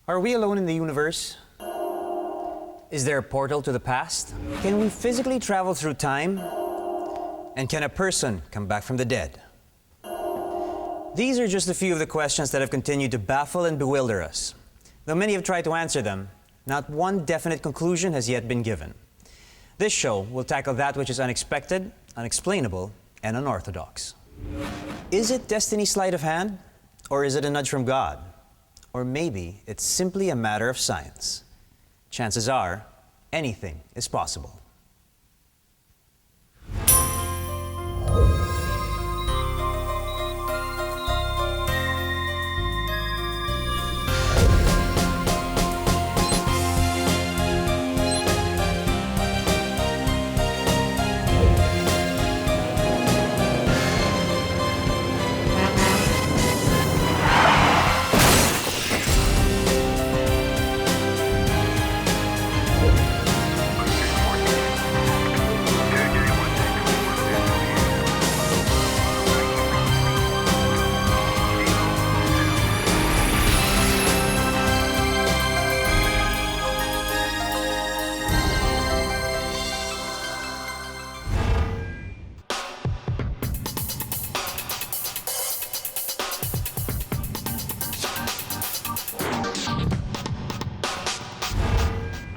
Are we alone in the universe? Is there a portal to the past? Can we physically travel through time? And can a person come back from the dead? These are just a few of the questions that have continued to baffle and bewilder us. Though many have tried to answer them, not one definite conclusion has yet been given. This show will tackle that which is unexpected, unexplainable, and unorthodox. Is it destiny's sleight of hand? Or is it a nudge from God? Or maybe it's simply a matter of science. Chances are, anything is possible.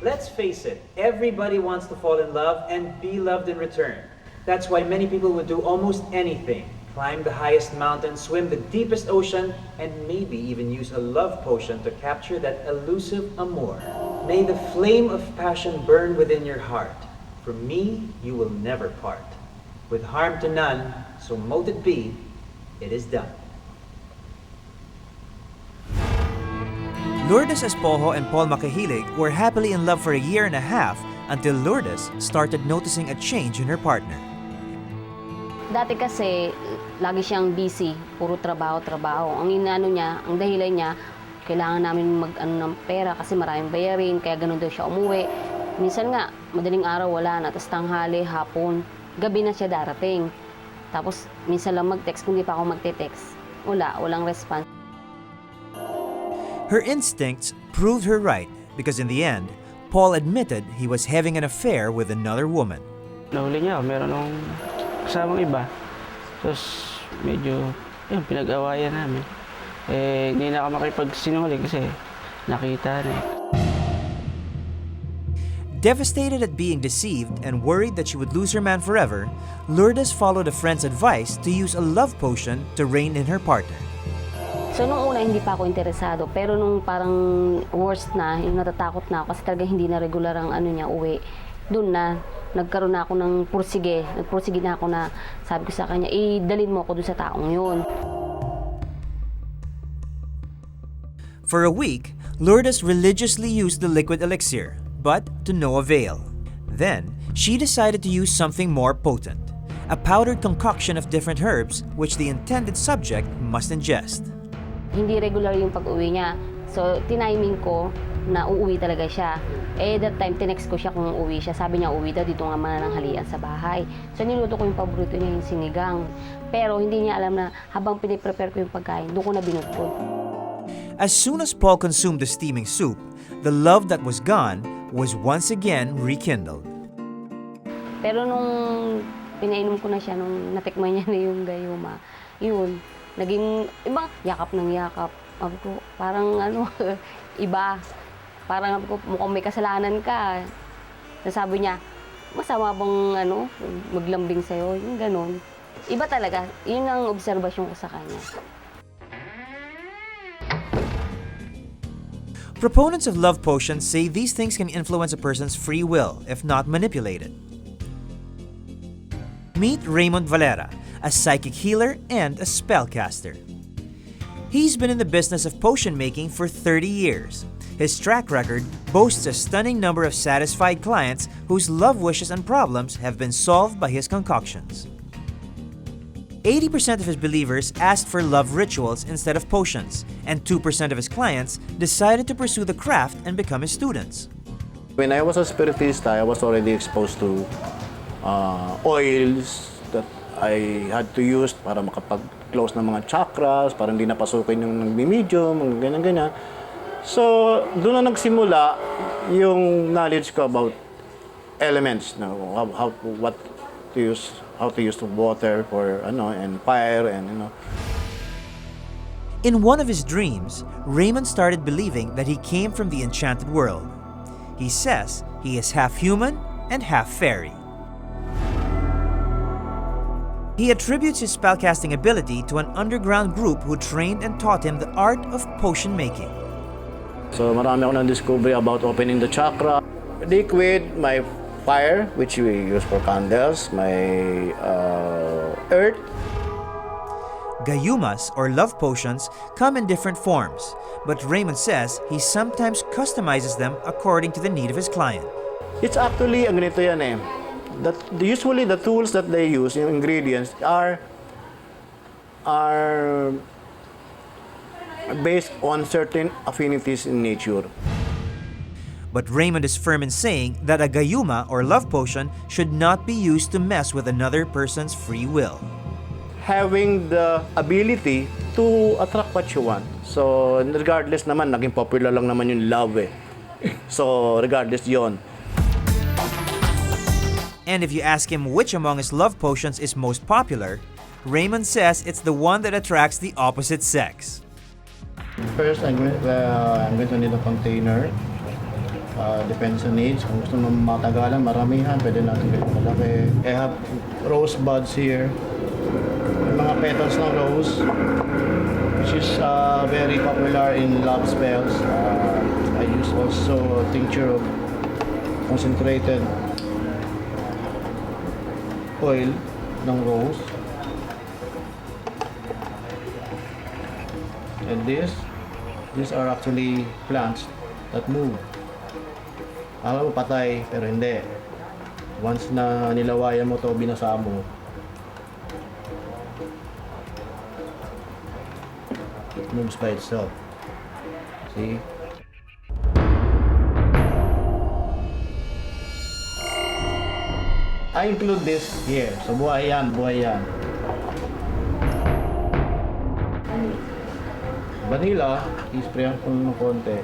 Let's face it, everybody wants to fall in love and be loved in return. That's why many people would do almost anything. Climb the highest mountain, swim the deepest ocean, and maybe even use a love potion to capture that elusive amour. May the flame of passion burn within your heart. From me, you will never part. With harm to none, so mote it be, it is done. Lourdes Espojo and Paul Makihilig were happily in love for a year and a half until Lourdes started noticing a change in her partner. Dati kasi, lagi siyang busy, puro trabaho. Ang inaano niya, ang dahilan niya, kailangan namin ng pera kasi maraming bayarin, kaya ganun daw siya umuwi. Minsan nga, madaling araw wala na, tapos tanghali, hapon, gabi na siya darating. Tapos minsan lang mag-text, kung di pa ako magte-text, walang response. Her instincts proved her right because in the end, Paul admitted he was having an affair with another woman. Nahuli niya, meron ng kasamang iba. Tapos medyo, pinag-awayan namin. Hindi na ako makipagsinungaling kasi nakita na . Devastated at being deceived and worried that she would lose her man forever, Lourdes followed a friend's advice to use a love potion to rein in her partner. So nung una hindi pa ako interesado, pero nung parang worst na, yung natatakot na ako kasi talaga hindi na regular ang uwi, doon na nagkaroon na ako ng nagpursige na ako na sabi ko sa kanya, dalhin mo ako doon sa taong yun. For a week, Lourdes religiously used the liquid elixir, but to no avail. Then, she decided to use something more potent, a powdered concoction of different herbs which the intended subject must ingest. Hindi regular yung pag-uwi niya. So, tiniming ko na uuwi talaga siya. That time, tinext ko siya kung uuwi siya. Sabi niya, uuwi daw, dito nga manananghalian sa bahay. So, niluto ko yung paborito niya, yung sinigang. Pero hindi niya alam na habang piniprepare ko yung pagkain, doon ko na binudbud. As soon as Paul consumed the steaming soup, the love that was gone was once again rekindled. Pero nung pinainom ko na siya, nung natikman niya na yung gayuma, yun, naging ibang yakap ng yakap. Sabi ko, parang iba. Parang sabi ko, mukhang may kasalanan ka. Nasabi niya, masama bang maglambing sa'yo? Yung ganon. Iba talaga. Yun ang obserbasyon ko sa kanya. Proponents of love potions say these things can influence a person's free will if not manipulated. Meet Raymond Valera, a psychic healer and a spellcaster. He's been in the business of potion making for 30 years. His track record boasts a stunning number of satisfied clients whose love wishes and problems have been solved by his concoctions. 80% of his believers asked for love rituals instead of potions, and 2% of his clients decided to pursue the craft and become his students. When I was a spiritista, I was already exposed to oils that I had to use para makapag-close ng mga chakras, para hindi napasukin yung nagbi-medium, ganyan-ganyan. So, doon na nagsimula yung knowledge ko about elements, no? How to use the water for and fire and. In one of his dreams, Raymond started believing that he came from the enchanted world. He says he is half human and half fairy. He attributes his spellcasting ability to an underground group who trained and taught him the art of potion making. So marami ako na-discovery about opening the chakra. Liquid, my fire, which we use for candles, my earth. Gayumas or love potions come in different forms, but Raymond says he sometimes customizes them according to the need of his client. It's actually, ganito yan eh. Usually the tools that they use, yung ingredients, are based on certain affinities in nature. But Raymond is firm in saying that a gayuma or love potion should not be used to mess with another person's free will. Having the ability to attract what you want. So, regardless naman, naging popular lang naman yung love eh. So, regardless yon. And if you ask him which among his love potions is most popular, Raymond says it's the one that attracts the opposite sex. First, I'm going to need a container. Depends on needs. Kung gusto mo matagalan, maramihan, pwede natin gawin malaki. I have rose buds here. May mga petals ng rose, which is very popular in love spells. I use also tincture of concentrated oil ng rose. And these are actually plants that move. Alam mo patay, pero hindi. Once na nilawayan mo to, binasa mo, it moves by itself. See? I include this here. So buhay yan, buhay yan. Vanilla, i-sprayan ko ng konti.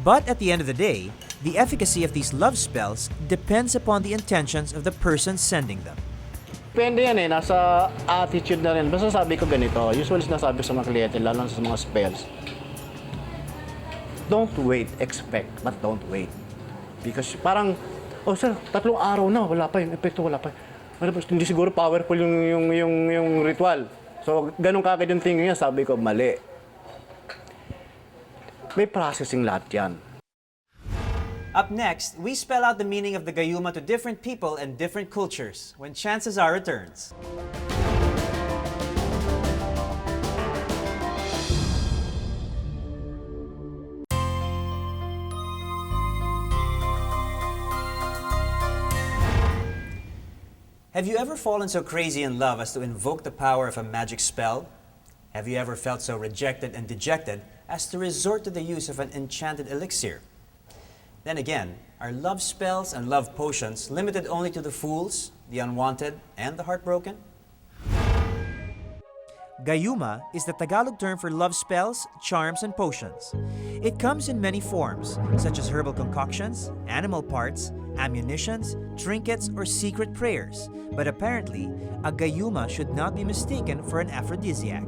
But at the end of the day, the efficacy of these love spells depends upon the intentions of the person sending them. Depende yan eh, nasa attitude na rin. Basta sabi ko ganito, usually sinasabi sa mga kliyente, lalo sa mga spells. Don't wait, expect, but don't wait. Because parang, oh sir, 3 araw na, wala pa yung epekto, wala pa. Hindi siguro powerful yung ritual. So, ganun kagad yung tingin niya, sabi ko, mali. May processing lahat yan. Up next, we spell out the meaning of the gayuma to different people and different cultures when Chances Are returns. Have you ever fallen so crazy in love as to invoke the power of a magic spell? Have you ever felt so rejected and dejected as to resort to the use of an enchanted elixir? Then again, are love spells and love potions limited only to the fools, the unwanted, and the heartbroken? Gayuma is the Tagalog term for love spells, charms, and potions. It comes in many forms, such as herbal concoctions, animal parts, ammunitions, trinkets, or secret prayers. But apparently, a gayuma should not be mistaken for an aphrodisiac.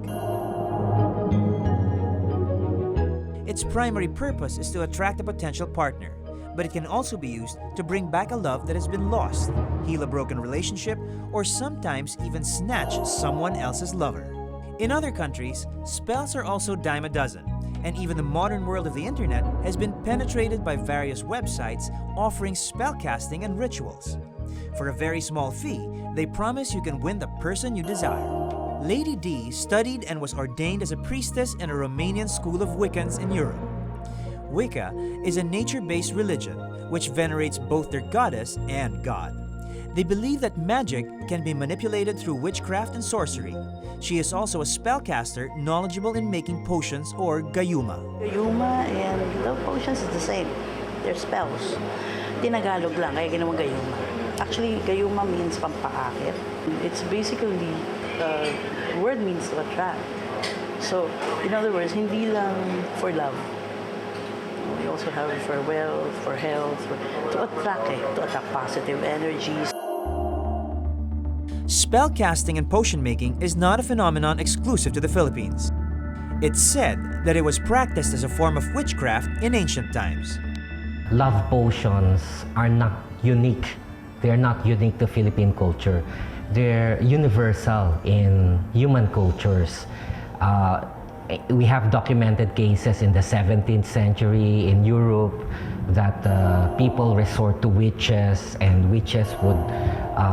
Its primary purpose is to attract a potential partner, but it can also be used to bring back a love that has been lost, heal a broken relationship, or sometimes even snatch someone else's lover. In other countries, spells are also dime a dozen, and even the modern world of the internet has been penetrated by various websites offering spellcasting and rituals. For a very small fee, they promise you can win the person you desire. Lady D studied and was ordained as a priestess in a Romanian school of Wiccans in Europe. Wicca is a nature-based religion which venerates both their goddess and god. They believe that magic can be manipulated through witchcraft and sorcery. She is also a spellcaster knowledgeable in making potions or gayuma. Gayuma and love potions is the same. They're spells. Tinagalog lang, kaya ginawang gayuma. Actually, gayuma means pampaakit. It's basically, the word means to attract. So, in other words, hindi lang for love. We also have it for wealth, for health, to attract positive energies. Spell casting and potion making is not a phenomenon exclusive to the Philippines. It's said that it was practiced as a form of witchcraft in ancient times. Love potions are not unique. They're not unique to Philippine culture. They're universal in human cultures. We have documented cases in the 17th century in Europe that people resort to witches, and witches would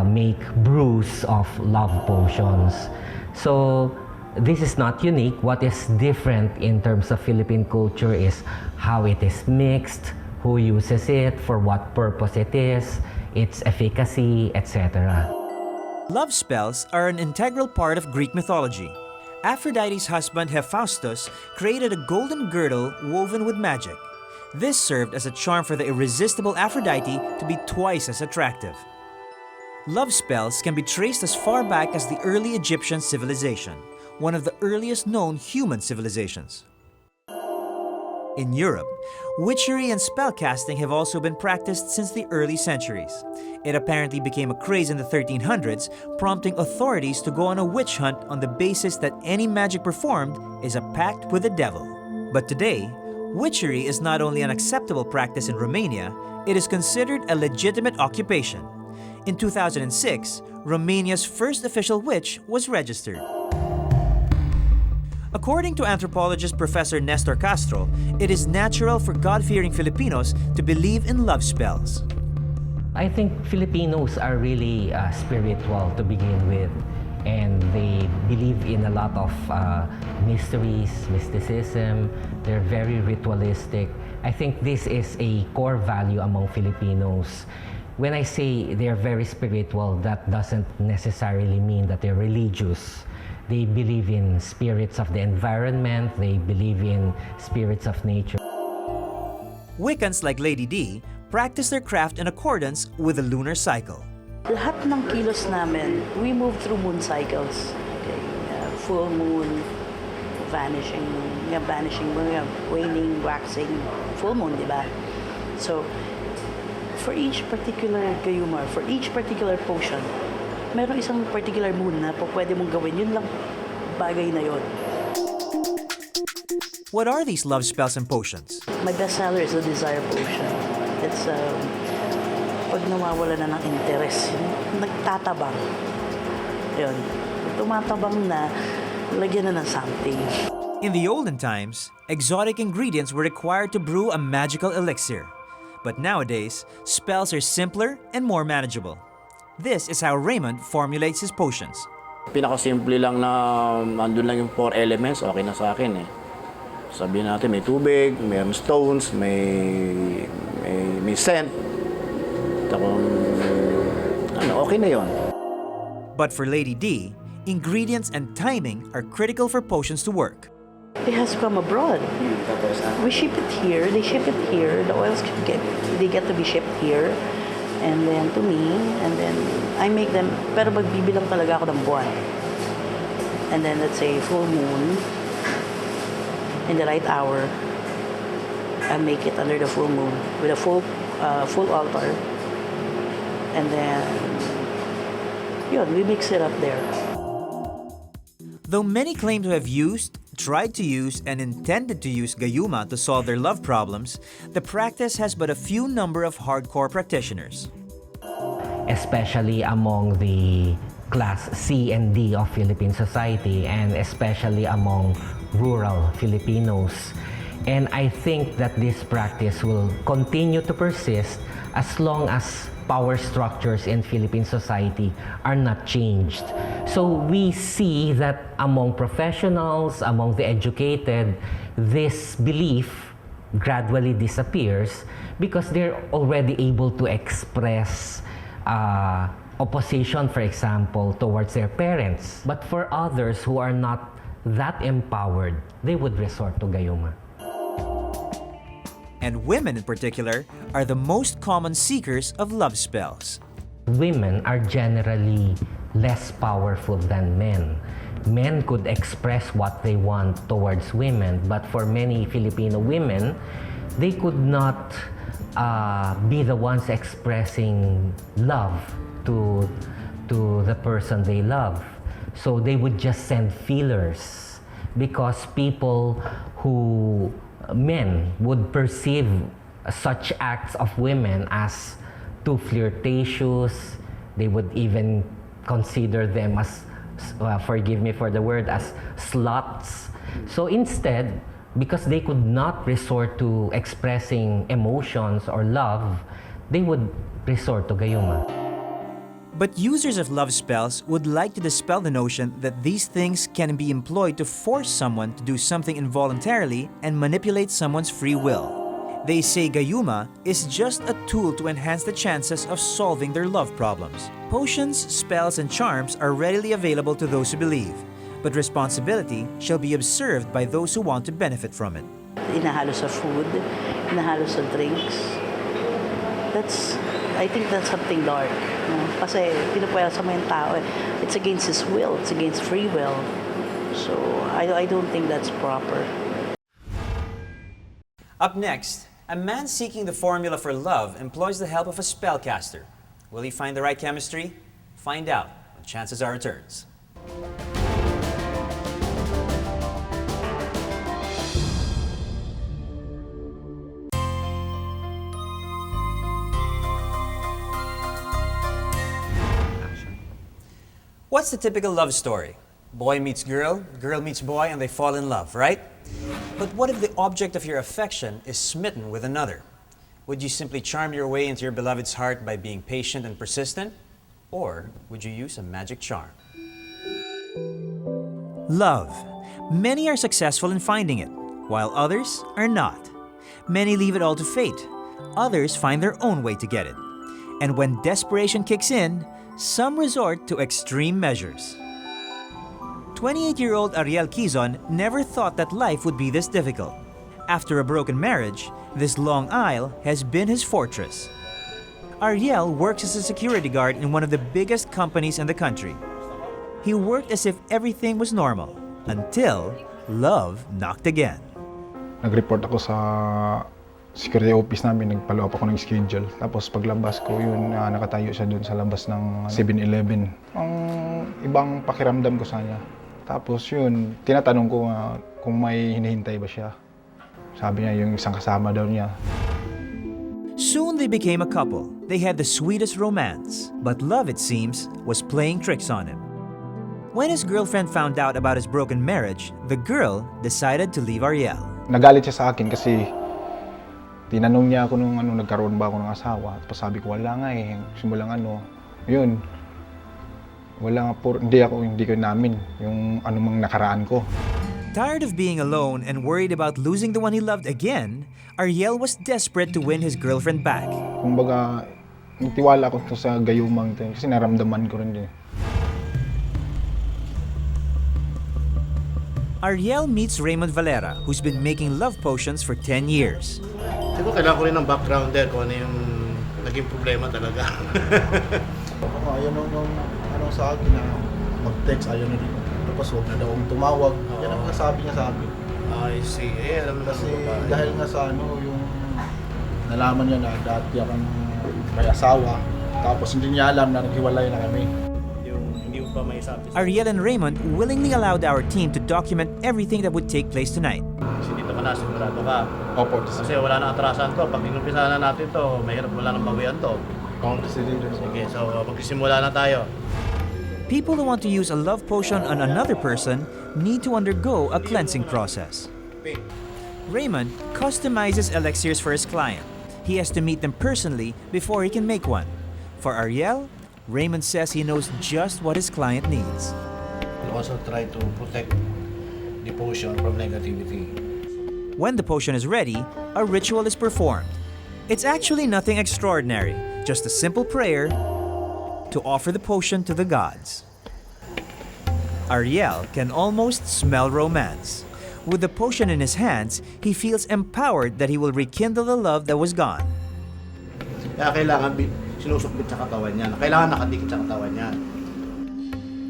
make brews of love potions. So this is not unique. What is different in terms of Philippine culture is how it is mixed, who uses it, for what purpose it is, its efficacy, etc. Love spells are an integral part of Greek mythology. Aphrodite's husband Hephaestus created a golden girdle woven with magic. This served as a charm for the irresistible Aphrodite to be twice as attractive. Love spells can be traced as far back as the early Egyptian civilization, one of the earliest known human civilizations. In Europe, witchery and spellcasting have also been practiced since the early centuries. It apparently became a craze in the 1300s, prompting authorities to go on a witch hunt on the basis that any magic performed is a pact with the devil. But today, witchery is not only an acceptable practice in Romania, it is considered a legitimate occupation. In 2006, Romania's first official witch was registered. According to anthropologist Professor Nestor Castro, it is natural for God-fearing Filipinos to believe in love spells. I think Filipinos are really spiritual to begin with, and they believe in a lot of mysteries, mysticism. They're very ritualistic. I think this is a core value among Filipinos. When I say they're very spiritual, that doesn't necessarily mean that they're religious. They believe in spirits of the environment, they believe in spirits of nature. Wiccans like Lady D practice their craft in accordance with the lunar cycle. Lahat ng kilos namin, we move through moon cycles. Okay? Full moon, vanishing, waning, waxing, full moon, di ba? So, for each particular gayuma, for each particular potion, meron isang particular moon na pwede mong gawin. Yun lang bagay na yun. What are these love spells and potions? My best seller is the desire potion. It's pag nawawala na ng interest, nagtatabang. Yun. Tumatabang na, lagyan na ng something. In the olden times, exotic ingredients were required to brew a magical elixir. But nowadays, spells are simpler and more manageable. This is how Raymond formulates his potions. Pinakasimple lang na andun lang yung 4 elements, okay na sa akin eh. Sabihin natin may tubig, may stones, may scent. Okay na yon. But for Lady D, ingredients and timing are critical for potions to work. It has to come abroad. We ship it here, they ship it here, the oils get to be shipped here. And then to me, and then I make them, pero magbibilang talaga ako ng buwan. And then let's say full moon, in the right hour, I make it under the full moon with a full altar. And then, yun, we mix it up there. Though many claim to have used, tried to use, and intended to use gayuma to solve their love problems, the practice has but a few number of hardcore practitioners. Especially among the class C and D of Philippine society, and especially among rural Filipinos. And I think that this practice will continue to persist as long as power structures in Philippine society are not changed. So we see that among professionals, among the educated, this belief gradually disappears because they're already able to express opposition, for example, towards their parents. But for others who are not that empowered, they would resort to gayuma. And women in particular are the most common seekers of love spells. women are generally less powerful than men. Men could express what they want towards women, but for many Filipino women, they could not be the ones expressing love to the person they love. So they would just send feelers because men would perceive such acts of women as too flirtatious. They would even consider them as, forgive me for the word, as sluts. So instead, because they could not resort to expressing emotions or love, they would resort to gayuma. But users of love spells would like to dispel the notion that these things can be employed to force someone to do something involuntarily and manipulate someone's free will. They say gayuma is just a tool to enhance the chances of solving their love problems. Potions, spells, and charms are readily available to those who believe, but responsibility shall be observed by those who want to benefit from it. Inahalo sa food, inahalo sa drinks. I think that's something dark. No? Kasi pinupwersa mo yung tao. It's against his will. It's against free will. So I don't think that's proper. Up next, a man seeking the formula for love employs the help of a spellcaster. Will he find the right chemistry? Find out when Chances Are returns. What's the typical love story? Boy meets girl, girl meets boy, and they fall in love, right? But what if the object of your affection is smitten with another? Would you simply charm your way into your beloved's heart by being patient and persistent? Or would you use a magic charm? Love. Many are successful in finding it, while others are not. Many leave it all to fate. Others find their own way to get it. And when desperation kicks in, some resort to extreme measures. 28-year-old Ariel Quizon never thought that life would be this difficult. After a broken marriage, this long aisle has been his fortress. Ariel works as a security guard in one of the biggest companies in the country. He worked as if everything was normal, until love knocked again. Nag-report ako sa security office namin, nagpalo up ako ng schedule. Tapos paglabas ko, nakatayo siya doon sa labas ng 7-Eleven. Ang ibang pakiramdam ko sa kanya. Tapos tinatanong ko kung may hinihintay ba siya. Sabi niya yung isang kasama daw niya. Soon they became a couple. They had the sweetest romance. But love, it seems, was playing tricks on him. When his girlfriend found out about his broken marriage, the girl decided to leave Ariel. Nagalit siya sa akin kasi tinanong niya ako nung nagkaroon ba ako ng asawa. Tapos sabi ko, wala nga eh. Simulang wala nga hindi ko namin yung anumang nakaraan ko. Tired of being alone and worried about losing the one he loved again, Ariel was desperate to win his girlfriend back. Kumbaga, nagtiwala ako sa gayumang ito kasi naramdaman ko rin din. Ariel meets Raymond Valera, who's been making love potions for 10 years. Siguro kailangan ko rin ng background there kung ano yung naging problema talaga. Ayaw nung sa akin na mag-text, ayaw na rin. Tapos huwag na daw akong tumawag. Yan ang sabi niya sa akin. I see. Alam mo kasi dahil nga sa yung nalaman niya na dati akong may asawa. Tapos hindi niya alam na naghiwalay na kami. Hindi pa may sabi. Ariel and Raymond willingly allowed our team to document everything that would take place tonight. Kasi dito ka na, sigurado ka. Opo. Kasi wala nang atrasan to. Pag inumpisa na natin to, mahirap wala nang bawian to. Sige, so magsisimula na tayo. People who want to use a love potion on another person need to undergo a cleansing process. Raymond customizes elixirs for his client. He has to meet them personally before he can make one. For Ariel, Raymond says he knows just what his client needs. We'll also try to protect the potion from negativity. When the potion is ready, a ritual is performed. It's actually nothing extraordinary, just a simple prayer to offer the potion to the gods. Ariel can almost smell romance. With the potion in his hands, he feels empowered that he will rekindle the love that was gone. Kaya kailangan sinusukbit sa katawan niya. Kailangan nakadikit sa katawan niya.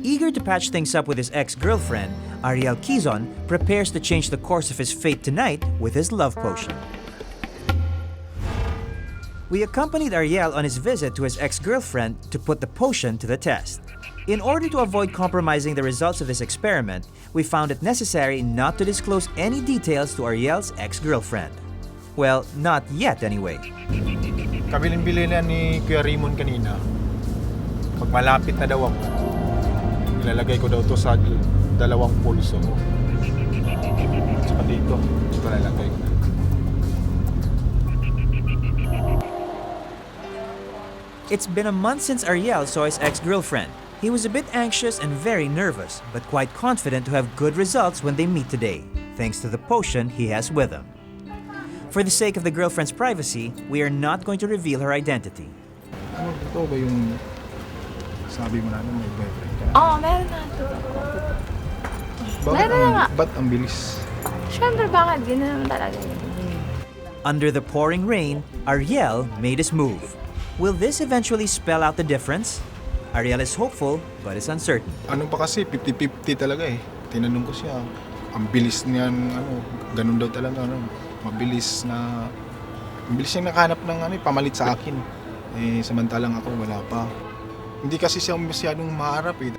Eager to patch things up with his ex-girlfriend, Ariel Quizon prepares to change the course of his fate tonight with his love potion. We accompanied Ariel on his visit to his ex-girlfriend to put the potion to the test. In order to avoid compromising the results of this experiment, we found it necessary not to disclose any details to Ariel's ex-girlfriend. Well, not yet anyway. Kabilin-bilin ni Kuya Raymond kanina. Pag malapit na daw ako, ilalagay ko daw to sa dalawang pulso ko. Saka dito, ito lalagay ko. It's been a month since Ariel saw his ex-girlfriend. He was a bit anxious and very nervous, but quite confident to have good results when they meet today, thanks to the potion he has with him. For the sake of the girlfriend's privacy, we are not going to reveal her identity. Ano, ito ba yung sabi mo na may boyfriend ka? Oo, meron na. Meron na nga. Ba't ang bilis? Siyempre, bakit? Ganoon naman talaga yun. Under the pouring rain, Ariel made his move. Will this eventually spell out the difference? Ariel is hopeful, but is uncertain. Ano pa kasi, 50-50 talaga eh. Tinanong ko siya, ang bilis niyan, ganun daw talaga, mabilis niyang nakahanap ng pamalit sa akin. Eh, samantalang ako, wala pa. Hindi kasi siya masyadong maharap eh.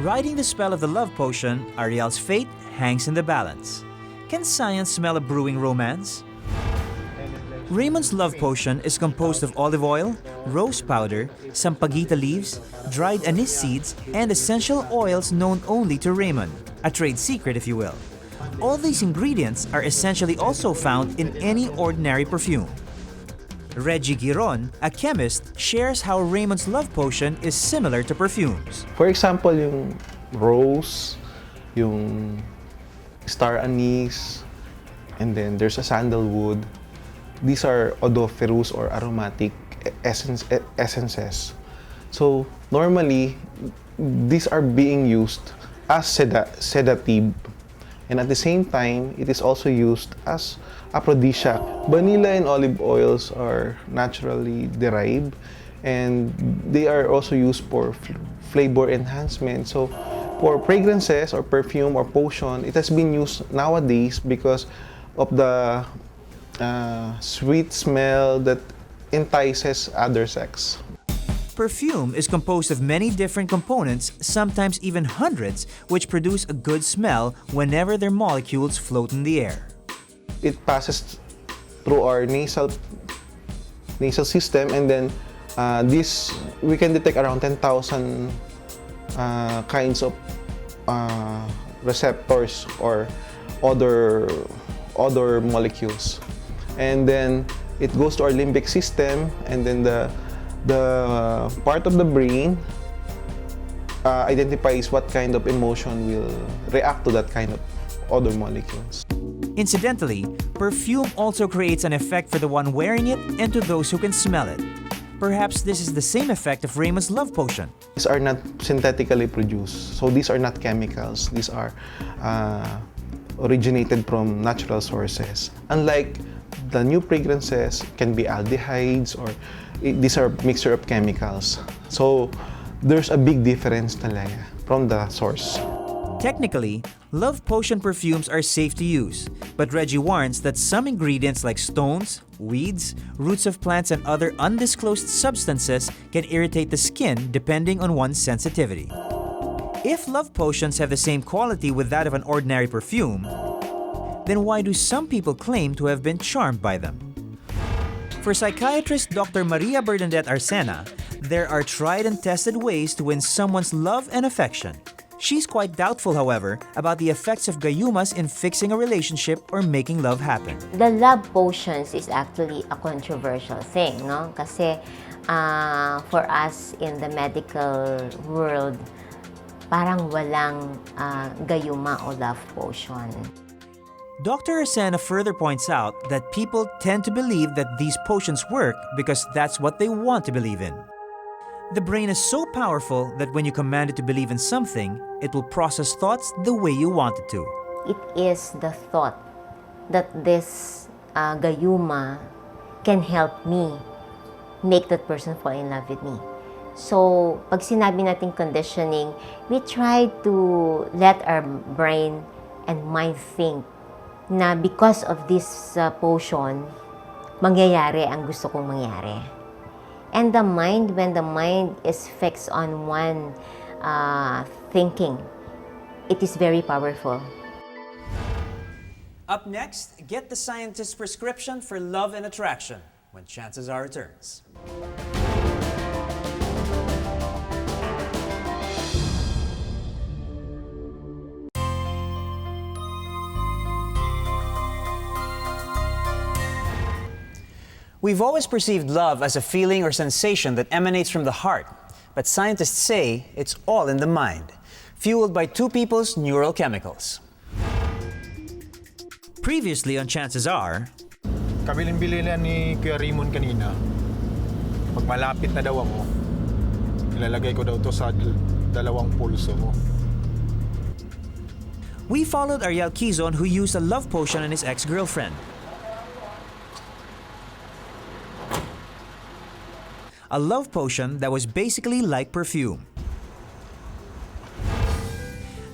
Riding the spell of the love potion, Ariel's fate hangs in the balance. Can science smell a brewing romance? Raymond's love potion is composed of olive oil, rose powder, sampaguita leaves, dried anise seeds, and essential oils known only to Raymond, a trade secret if you will. All these ingredients are essentially also found in any ordinary perfume. Reggie Giron, a chemist, shares how Raymond's love potion is similar to perfumes. For example, yung rose, yung star anise, and then there's a sandalwood. These are odoriferous or aromatic essences. So normally, these are being used as sedative, and at the same time, it is also used as aphrodisiac. Vanilla and olive oils are naturally derived, and they are also used for flavor enhancement. So for fragrances or perfume or potion, it has been used nowadays because of the sweet smell that entices other sex. Perfume is composed of many different components, sometimes even hundreds, which produce a good smell whenever their molecules float in the air. It passes through our nasal system, and then this we can detect around 10,000 kinds of receptors or other molecules. And then it goes to our limbic system, and then the part of the brain identifies what kind of emotion will react to that kind of other molecules. Incidentally, perfume also creates an effect for the one wearing it and to those who can smell it. Perhaps this is the same effect of Raymond's love potion. These are not synthetically produced, so these are not chemicals. These are originated from natural sources. Unlike the new fragrances, can be aldehydes, or these are mixture of chemicals. So there's a big difference talaga from the source. Technically, love potion perfumes are safe to use, but Reggie warns that some ingredients like stones, weeds, roots of plants, and other undisclosed substances can irritate the skin depending on one's sensitivity. If love potions have the same quality with that of an ordinary perfume, then why do some people claim to have been charmed by them? For psychiatrist Dr. Maria Bernadette Arsena, there are tried and tested ways to win someone's love and affection. She's quite doubtful, however, about the effects of gayumas in fixing a relationship or making love happen. The love potions is actually a controversial thing, no? Kasi for us in the medical world, parang walang gayuma o love potion. Dr. Arsena further points out that people tend to believe that these potions work because that's what they want to believe in. The brain is so powerful that when you command it to believe in something, it will process thoughts the way you want it to. It is the thought that this gayuma can help me make that person fall in love with me. So, pag sinabi natin conditioning, we try to let our brain and mind think na because of this potion, mangyayari ang gusto kong mangyari. And the mind, when the mind is fixed on one thinking, it is very powerful. Up next, get the scientist's prescription for love and attraction when Chances Are returns. We've always perceived love as a feeling or sensation that emanates from the heart, but scientists say it's all in the mind, fueled by two people's neural chemicals. Previously on Chances Are, Kabilin-bilinan ni Kuya Raymond kanina. Pag malapit na daw ako, ilalagay ko daw to sa dalawang pulso mo. we followed Ariel Quizon, who used a love potion on his ex-girlfriend. A love potion that was basically like perfume.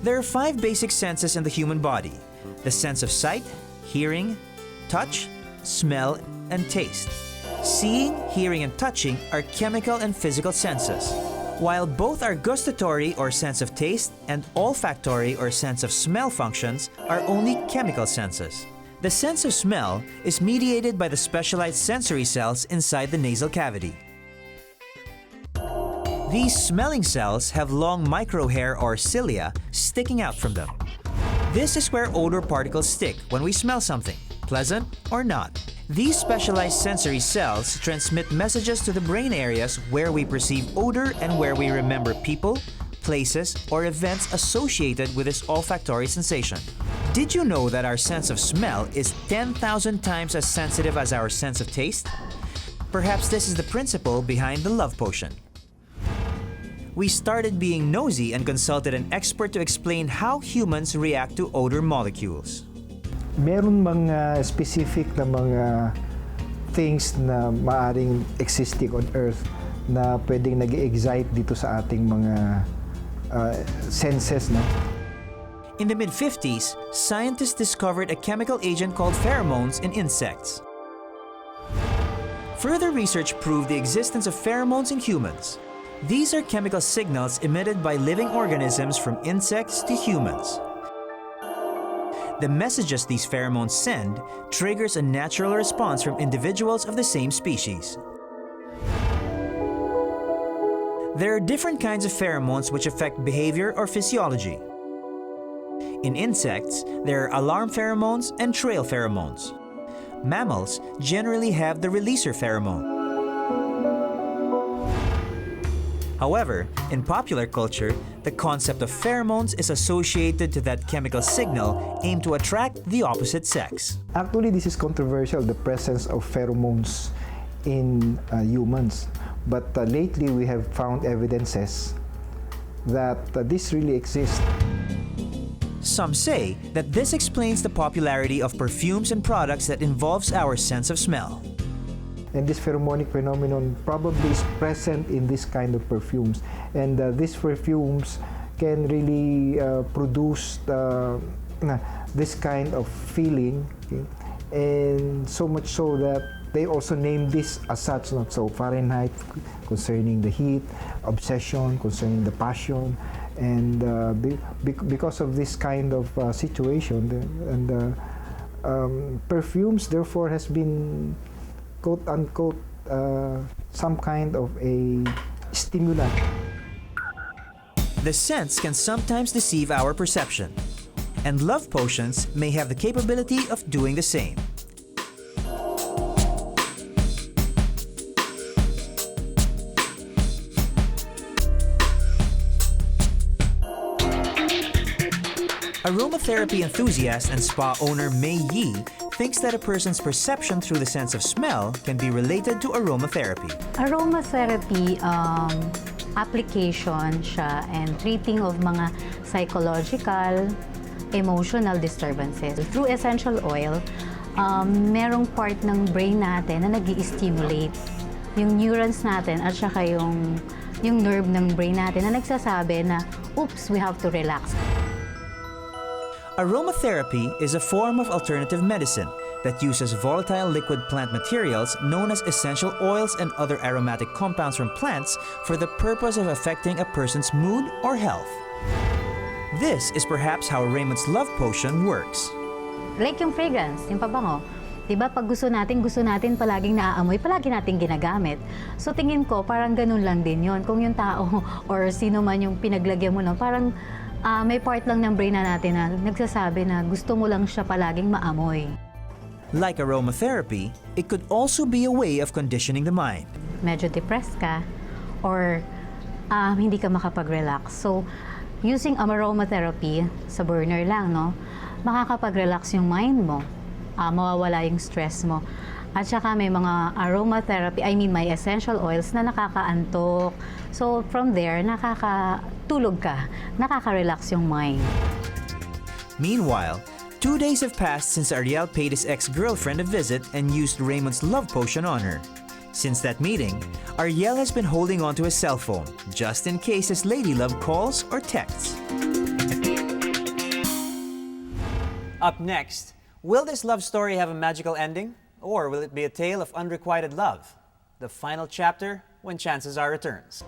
There are 5 basic senses in the human body: the sense of sight, hearing, touch, smell, and taste. Seeing, hearing, and touching are chemical and physical senses, while both are gustatory or sense of taste and olfactory or sense of smell functions are only chemical senses. The sense of smell is mediated by the specialized sensory cells inside the nasal cavity. These smelling cells have long microhair or cilia sticking out from them. This is where odor particles stick when we smell something, pleasant or not. These specialized sensory cells transmit messages to the brain areas where we perceive odor and where we remember people, places, or events associated with this olfactory sensation. Did you know that our sense of smell is 10,000 times as sensitive as our sense of taste? Perhaps this is the principle behind the love potion. We started being nosy and consulted an expert to explain how humans react to odor molecules. Meron mga specific na mga things na maaring existing on Earth na pwedeng nag-excite dito sa ating mga senses. No? In the mid-50s, scientists discovered a chemical agent called pheromones in insects. Further research proved the existence of pheromones in humans. These are chemical signals emitted by living organisms from insects to humans. The messages these pheromones send triggers a natural response from individuals of the same species. There are different kinds of pheromones which affect behavior or physiology. In insects, there are alarm pheromones and trail pheromones. Mammals generally have the releaser pheromone. However, in popular culture, the concept of pheromones is associated to that chemical signal aimed to attract the opposite sex. Actually, this is controversial, the presence of pheromones in humans. But lately, we have found evidences that this really exists. Some say that this explains the popularity of perfumes and products that involves our sense of smell. And this pheromonic phenomenon probably is present in this kind of perfumes. And these perfumes can really produce this kind of feeling. Okay? And so much so that they also name this as such. So Fahrenheit concerning the heat, obsession concerning the passion. And because of this kind of situation, perfumes therefore has been quote-unquote, some kind of a stimulant. The scents can sometimes deceive our perception, and love potions may have the capability of doing the same. Aromatherapy enthusiast and spa owner Mei Yi thinks that a person's perception through the sense of smell can be related to aromatherapy. Aromatherapy application siya and treating of mga psychological, emotional disturbances. Through essential oil, merong part ng brain natin na nag-i-stimulate yung neurons natin at saka yung nerve ng brain natin na nagsasabi na, oops, we have to relax. Aromatherapy is a form of alternative medicine that uses volatile liquid plant materials known as essential oils and other aromatic compounds from plants for the purpose of affecting a person's mood or health. This is perhaps how Raymond's love potion works. Like yung fragrance, yung pabango. Diba, pag gusto natin palaging naaamoy, palagi natin ginagamit. So tingin ko, parang ganun lang din yon. Kung yung tao or sino man yung pinaglagyan mo, no, parang may part lang ng brain na natin na nagsasabi na gusto mo lang siya palaging maamoy. Like aromatherapy, it could also be a way of conditioning the mind. Medyo depressed ka or hindi ka makapag-relax. So, using aromatherapy sa burner lang, no, makakapag-relax yung mind mo. Mawawala yung stress mo. At saka may mga aromatherapy, may essential oils na nakakaantok. So from there, nakakatulog ka, nakaka-relax yung mind. Meanwhile, 2 days have passed since Ariel paid his ex-girlfriend a visit and used Raymond's love potion on her. Since that meeting, Ariel has been holding onto his cell phone, just in case his lady love calls or texts. Up next, will this love story have a magical ending? Or will it be a tale of unrequited love? The final chapter when Chances Are returns.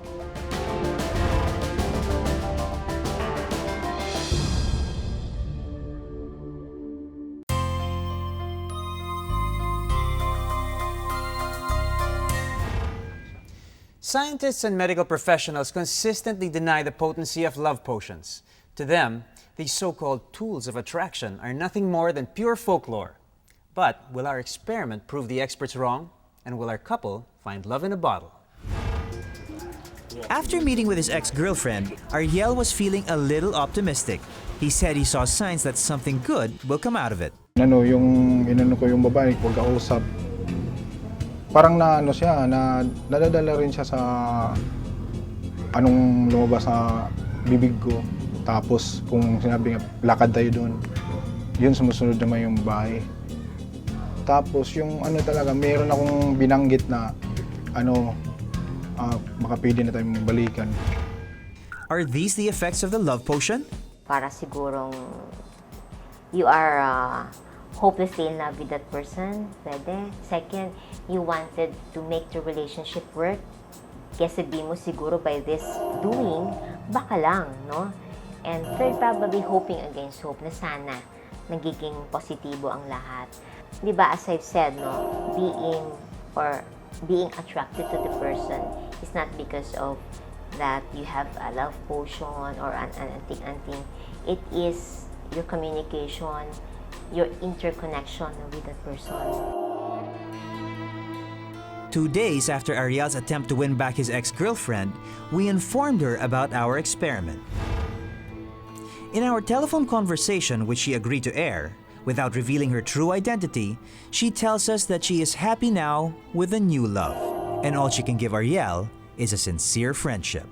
Scientists and medical professionals consistently deny the potency of love potions. To them, these so-called tools of attraction are nothing more than pure folklore. But will our experiment prove the experts wrong? And will our couple find love in a bottle? After meeting with his ex-girlfriend, Ariel was feeling a little optimistic. He said he saw signs that something good will come out of it. Inano ko yung babae, pagkausap. Parang nadadala rin siya sa anong lumabas sa bibig ko. Tapos kung sinabi nga, lakad tayo doon, yun sumusunod naman yung babae. Tapos yung talaga, meron akong binanggit na baka pwede na tayong balikan. Are these the effects of the love potion? Para sigurong you are hopelessly in love with that person, pwede. Second, you wanted to make the relationship work. Kaya sabihin mo siguro by this doing, baka lang, no? And third, probably hoping against hope na sana nagiging positibo ang lahat. Di ba, as I've said, no, being attracted to the person is not because of that you have a love potion or an anting-anting. It is your communication, your interconnection with that person. 2 days after Ariel's attempt to win back his ex-girlfriend, we informed her about our experiment. In our telephone conversation, which she agreed to air, without revealing her true identity, she tells us that she is happy now with a new love, and all she can give Ariel is a sincere friendship.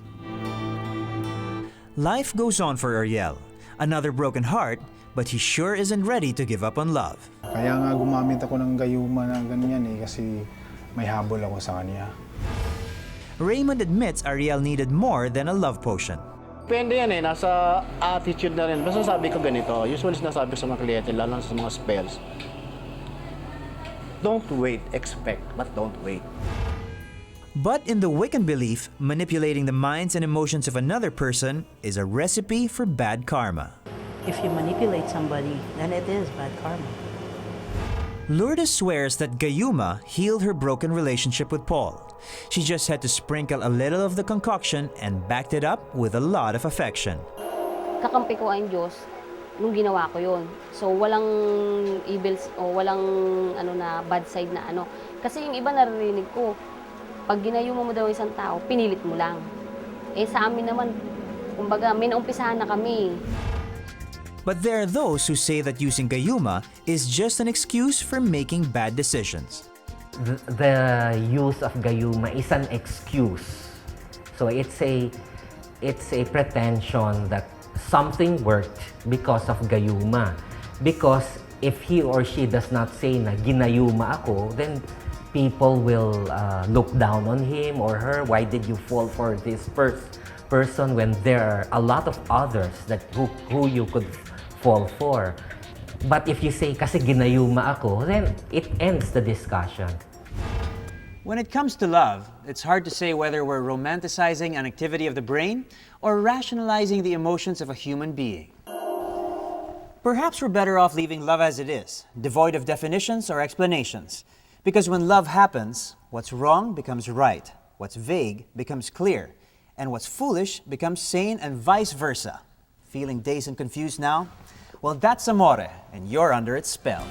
Life goes on for Ariel, another broken heart, but he sure isn't ready to give up on love. Kaya nga gumamit ako ng gayuma na ganyan kasi may habol ako sa kanya. Raymond admits Ariel needed more than a love potion. Depende yan nasa attitude na rin. Basta sabi ko ganito, usually sinasabi ko sa mga kliyente, lalo sa mga spells, don't wait, expect, but don't wait. But in the Wiccan belief, manipulating the minds and emotions of another person is a recipe for bad karma. If you manipulate somebody, then it is bad karma. Lourdes swears that gayuma healed her broken relationship with Paul. She just had to sprinkle a little of the concoction and backed it up with a lot of affection. Kakampi ko ang Diyos nung ginawa ko yun. So walang evils o walang bad side na . Kasi yung iba naririnig ko, pag ginayuma mo daw isang tao, pinilit mo lang. Sa amin naman, kumbaga, may naumpisahan na kami. But there are those who say that using gayuma is just an excuse for making bad decisions. The use of gayuma is an excuse. So it's a pretension that something worked because of gayuma. Because if he or she does not say na ginayuma ako, then people will look down on him or her. Why did you fall for this person when there are a lot of others that who you could fall for? But if you say, kasi ginayuma ako, then it ends the discussion. When it comes to love, it's hard to say whether we're romanticizing an activity of the brain or rationalizing the emotions of a human being. Perhaps we're better off leaving love as it is, devoid of definitions or explanations. Because when love happens, what's wrong becomes right, what's vague becomes clear, and what's foolish becomes sane, and vice versa. Feeling dazed and confused now? Well, that's amore, and you're under its spell.